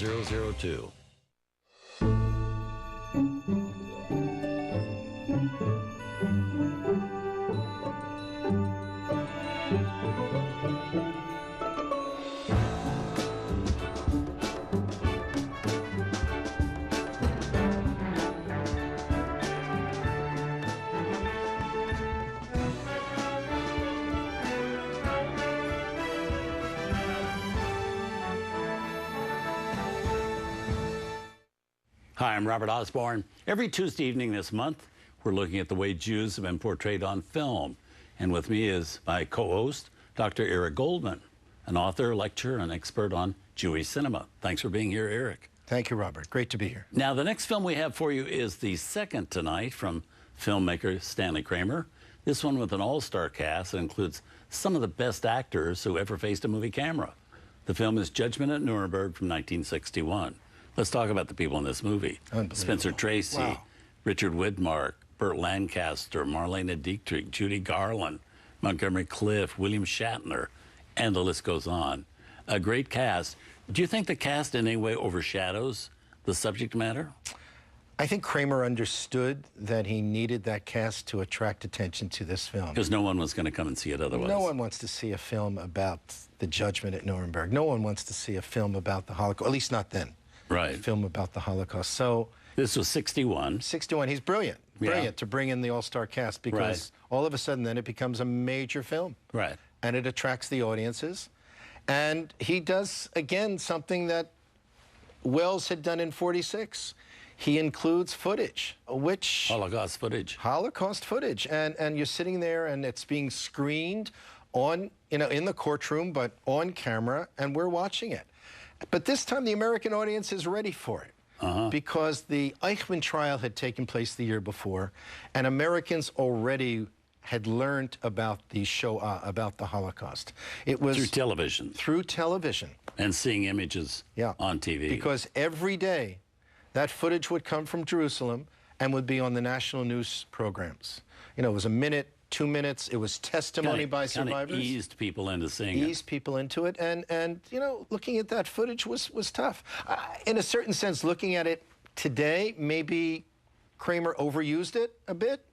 1002. Hi, I'm Robert Osborne. Every Tuesday evening this month, we're looking at the way Jews have been portrayed on film. And with me is my co-host, Dr. Eric Goldman, an author, lecturer, and expert on Jewish cinema. Thanks for being here, Eric. Thank you, Robert. Great to be here. Now, the next film we have for you is the second tonight from filmmaker Stanley Kramer. This one with an all-star cast that includes some of the best actors who ever faced a movie camera. The film is Judgment at Nuremberg from 1961. Let's talk about the people in this movie. Spencer Tracy, wow. Richard Widmark, Burt Lancaster, Marlene Dietrich, Judy Garland, Montgomery Clift, William Shatner, and the list goes on. A great cast. Do you think the cast in any way overshadows the subject matter? I think Kramer understood that he needed that cast to attract attention to this film. Because no one was going to come and see it otherwise. No one wants to see a film about the Judgment at Nuremberg. No one wants to see a film about the Holocaust, at least not then. Right. A film about the Holocaust. So this was 61. 61. He's brilliant. Brilliant to bring in the all-star cast because all of a sudden then it becomes a major film. Right. And it attracts the audiences. And he does, again, something that Wells had done in 46. He includes footage, which... Holocaust footage. Holocaust footage. And you're sitting there and it's being screened on, in the courtroom, but on camera, and we're watching it. But this time the American audience is ready for it because the Eichmann trial had taken place the year before, and Americans already had learned about the Shoah, about the Holocaust. It was through television. Through television. And seeing images on TV. Because every day that footage would come from Jerusalem and would be on the national news programs. It was a minute, 2 minutes. It was testimony by survivors. Kind of eased people into seeing it. Eased people into it. And looking at that footage was tough. In a certain sense, looking at it today, maybe Kramer overused it a bit,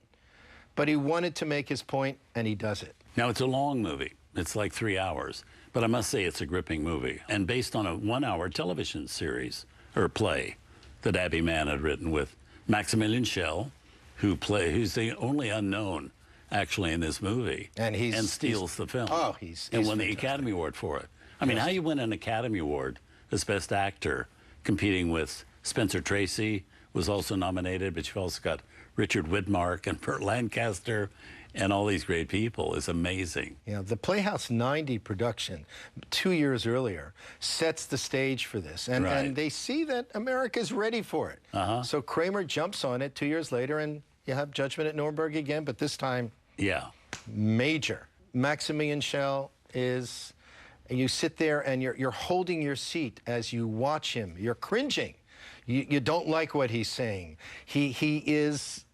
but he wanted to make his point, and he does it. Now, it's a long movie. It's like 3 hours. But I must say it's a gripping movie. And based on a 1-hour television series, or play, that Abby Mann had written with Maximilian Schell, who's the only unknown actually in this movie, and steals the film. Oh, he's and won fantastic. the Academy Award for it. I mean, how you win an Academy Award as Best Actor, competing with Spencer Tracy, was also nominated, but you've also got Richard Widmark and Burt Lancaster and all these great people, is amazing. Yeah, the Playhouse 90 production 2 years earlier sets the stage for this, and they see that America's ready for it. So Kramer jumps on it 2 years later, and you have Judgment at Nuremberg again, but this time, major. Maximilian Schell is, and you sit there and you're holding your seat as you watch him. You're cringing. You don't like what he's saying. He is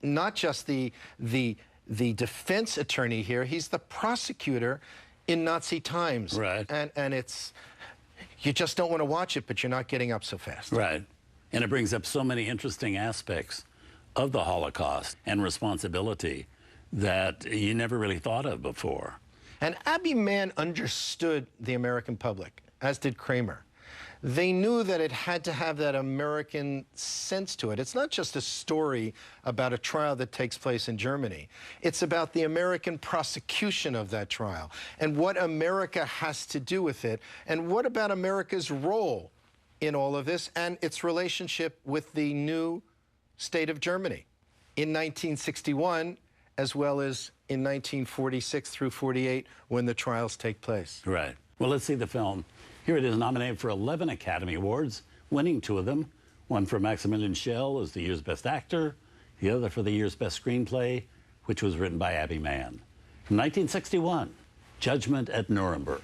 not just the defense attorney here. He's the prosecutor in Nazi times. Right. And it's, you just don't want to watch it, but you're not getting up so fast. Right. And it brings up so many interesting aspects of the Holocaust and responsibility that you never really thought of before. And Abby Mann understood the American public, as did Kramer. They knew that it had to have that American sense to it. It's not just a story about a trial that takes place in Germany. It's about the American prosecution of that trial and what America has to do with it, and what about America's role in all of this and its relationship with the new state of Germany in 1961, as well as in 1946 through 48, when the trials take place. Right. Well, let's see the film. Here it is, nominated for 11 Academy Awards, winning 2 of them. One for Maximilian Schell as the year's Best Actor, the other for the year's Best Screenplay, which was written by Abby Mann. From 1961, Judgment at Nuremberg.